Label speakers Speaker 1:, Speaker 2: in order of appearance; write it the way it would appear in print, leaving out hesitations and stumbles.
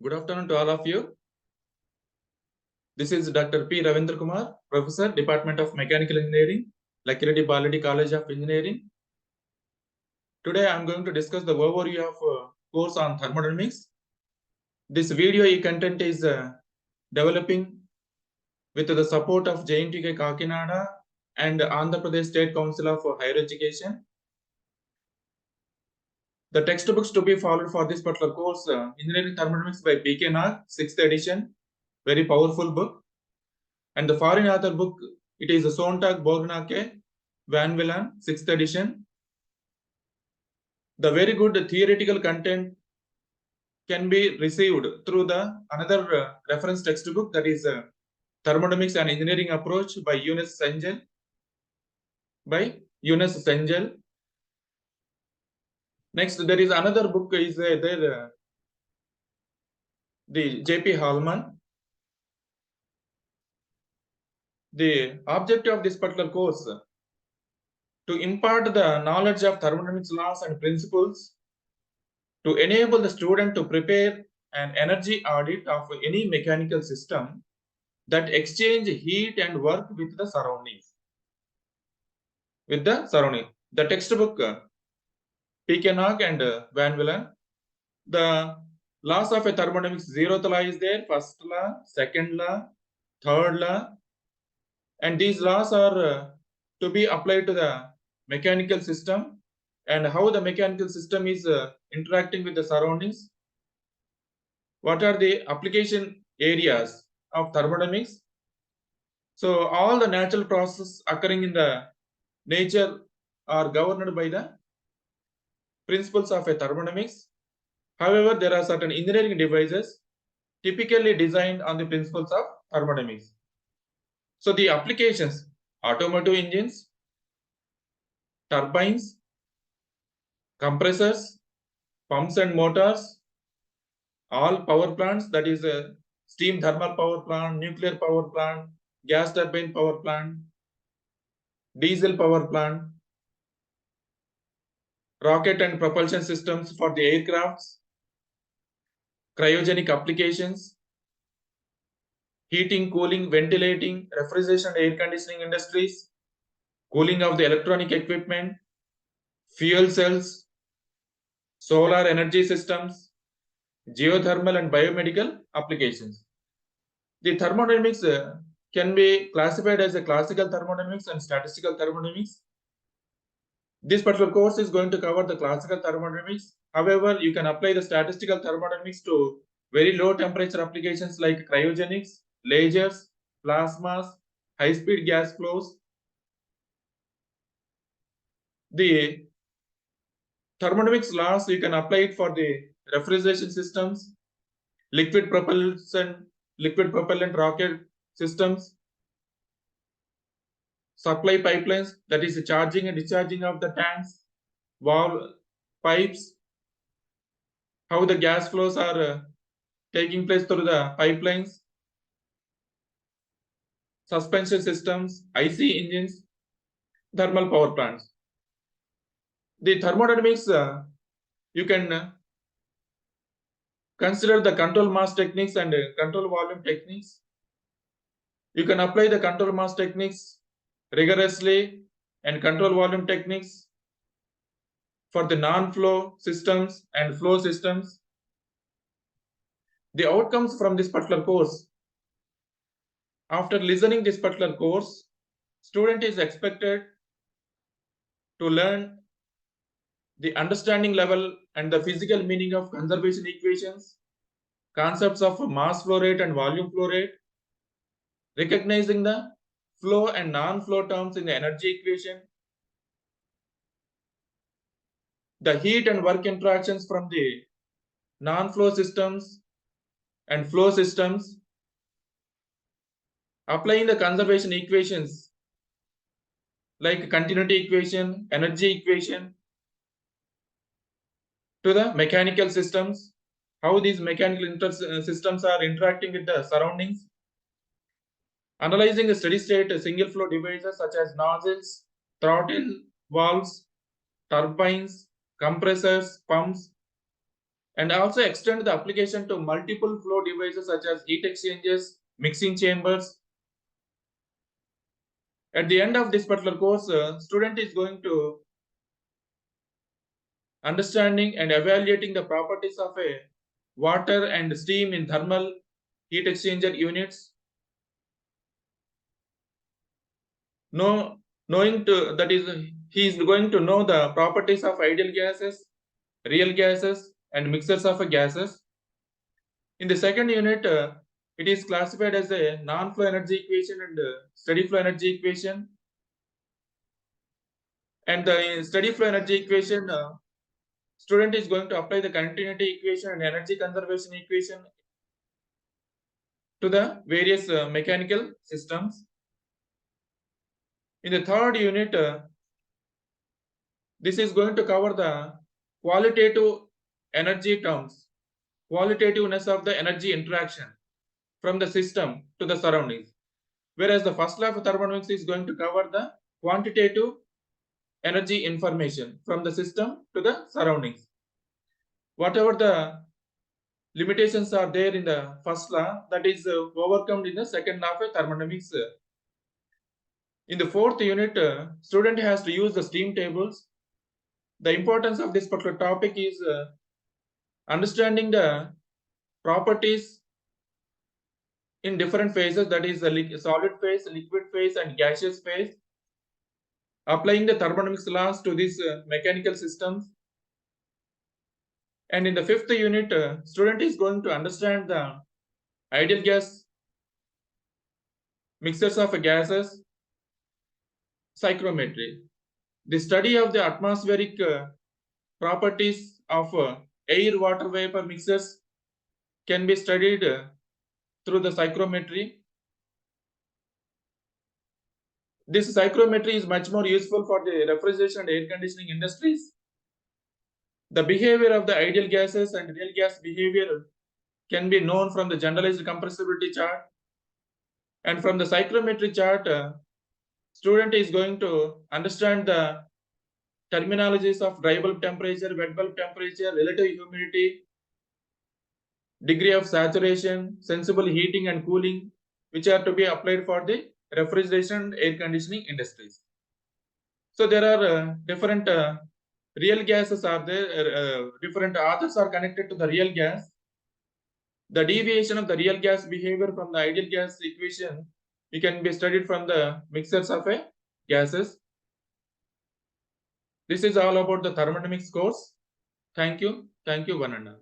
Speaker 1: Good afternoon to all of you. This is Dr. P. Ravindra Kumar, Professor, Department of Mechanical Engineering, Lakhireddy Baladi College of Engineering. Today I am going to discuss the overview of course on thermodynamics. This video content is developing with the support of JNTK Kakinada and Andhra Pradesh State Council of Higher Education. The textbooks to be followed for this particular course, Engineering Thermodynamics by P.K. Nag, 6th edition, very powerful book. And the foreign author book, it is Sontag Borgnake, Van Willen, 6th edition. The very good theoretical content can be received through the another reference textbook, that is Thermodynamics and Engineering Approach by Eunice Sengel. Next, there is another book is the J.P. Hallman. The objective of this particular course to impart the knowledge of thermodynamics laws and principles to enable the student to prepare an energy audit of any mechanical system that exchange heat and work with the surroundings. The textbook P.K. Nag and Van Willen. The laws of a thermodynamics, zeroth law is there, first law, second law, third law, and these laws are to be applied to the mechanical system and how the mechanical system is interacting with the surroundings. What are the application areas of thermodynamics? So all the natural processes occurring in the nature are governed by the principles of a thermodynamics. However, there are certain engineering devices typically designed on the principles of thermodynamics. So the applications, automotive engines, turbines, compressors, pumps and motors, all power plants, that is a steam thermal power plant, nuclear power plant, gas turbine power plant, diesel power plant, rocket and propulsion systems for the aircrafts, cryogenic applications, heating, cooling, ventilating, refrigeration and air conditioning industries, cooling of the electronic equipment, fuel cells, solar energy systems, geothermal and biomedical applications. The thermodynamics can be classified as a classical thermodynamics and statistical thermodynamics. This particular course is going to cover the classical thermodynamics. However, you can apply the statistical thermodynamics to very low temperature applications like cryogenics, lasers, plasmas, high-speed gas flows. The thermodynamics laws, you can apply it for the refrigeration systems, liquid propellant rocket systems, supply pipelines, that is charging and discharging of the tanks, valve pipes, how the gas flows are taking place through the pipelines, suspension systems, IC engines, thermal power plants. The thermodynamics, you can consider the control mass techniques and control volume techniques. You can apply the control mass techniques rigorously and control volume techniques for the non-flow systems and flow systems. The outcomes from this particular course, after listening this particular course, student is expected to learn the understanding level and the physical meaning of conservation equations, concepts of mass flow rate and volume flow rate, recognizing the flow and non-flow terms in the energy equation, the heat and work interactions from the non-flow systems and flow systems, applying the conservation equations like continuity equation, energy equation to the mechanical systems, how these mechanical systems are interacting with the surroundings, analyzing the steady state single flow devices such as nozzles, throttle valves, turbines, compressors, pumps, and also extend the application to multiple flow devices such as heat exchangers, mixing chambers. At the end of this particular course, student is going to understanding and evaluating the properties of a water and steam in thermal heat exchanger units. Knowing that is, he is going to know the properties of ideal gases, real gases, and mixtures of gases. In the second unit, it is classified as a non-flow energy equation and steady flow energy equation. And the steady flow energy equation, student is going to apply the continuity equation and energy conservation equation to the various mechanical systems. In the third unit, this is going to cover the qualitative energy terms, qualitativeness of the energy interaction from the system to the surroundings. Whereas the first law of thermodynamics is going to cover the quantitative energy information from the system to the surroundings. Whatever the limitations are there in the first law, that is overcome in the second law of thermodynamics. In the fourth unit, student has to use the steam tables. The importance of this particular topic is understanding the properties in different phases, that is the solid phase, liquid phase, and gaseous phase. Applying the thermodynamics laws to these mechanical systems. And in the fifth unit, student is going to understand the ideal gas, mixtures of gases, psychrometry. The study of the atmospheric properties of air water vapor mixtures can be studied through the psychrometry. This psychrometry is much more useful for the refrigeration and air conditioning industries. The behavior of the ideal gases and real gas behavior can be known from the generalized compressibility chart. And from the psychrometry chart, student is going to understand the terminologies of dry bulb temperature, wet bulb temperature, relative humidity, degree of saturation, sensible heating and cooling, which are to be applied for the refrigeration and air conditioning industries. So there are different real gases are there, different authors are connected to the real gas. The deviation of the real gas behavior from the ideal gas equation, it can be studied from the mixtures of gases. This is all about the thermodynamics course. Thank you, one and all.